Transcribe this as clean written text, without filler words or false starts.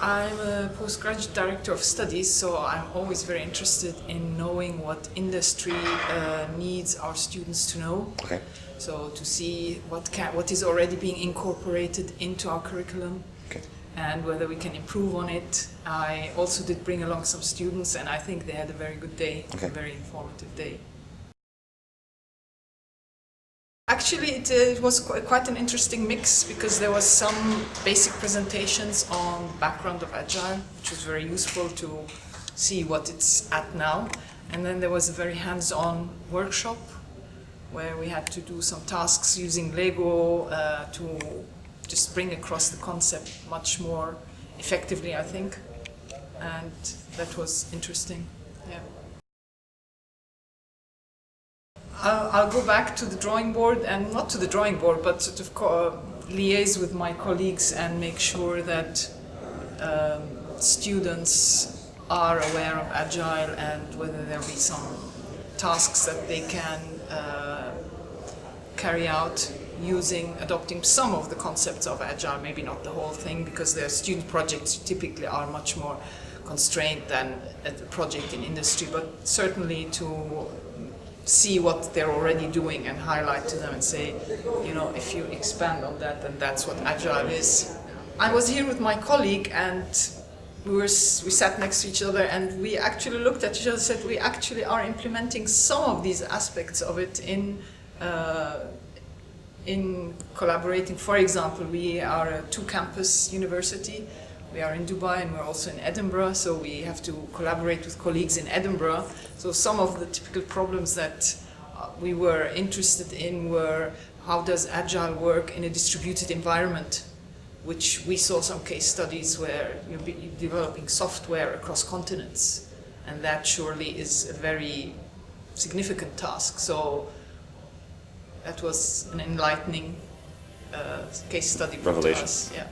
I'm a postgraduate director of studies, so I'm always very interested in knowing what industry needs our students to know. Okay. So to see what is already being incorporated into our curriculum. Okay. And whether we can improve on it. I also did bring along some students, and I think they had a very good day, okay. A very informative day. Actually, it was quite an interesting mix, because there was some basic presentations on the background of Agile, which was very useful to see what it's at now. And then there was a very hands-on workshop where we had to do some tasks using Lego to just bring across the concept much more effectively, I think. And that was interesting, yeah. I'll go back to the drawing board, and not to the drawing board, but sort of liaise with my colleagues and make sure that students are aware of Agile, and whether there be some tasks that they can carry out adopting some of the concepts of Agile, maybe not the whole thing, because their student projects typically are much more constrained than a project in industry, but certainly to see what they're already doing and highlight to them and say, you know, if you expand on that, then that's what Agile is. I was here with my colleague, and we sat next to each other, and we actually looked at each other and said, we actually are implementing some of these aspects of it in collaborating. For example, we are a two-campus university. We are in Dubai and we're also in Edinburgh, so we have to collaborate with colleagues in Edinburgh. So some of the typical problems that we were interested in were, how does Agile work in a distributed environment? Which we saw some case studies where you're developing software across continents, and that surely is a very significant task. So that was an enlightening case study for us. Yeah.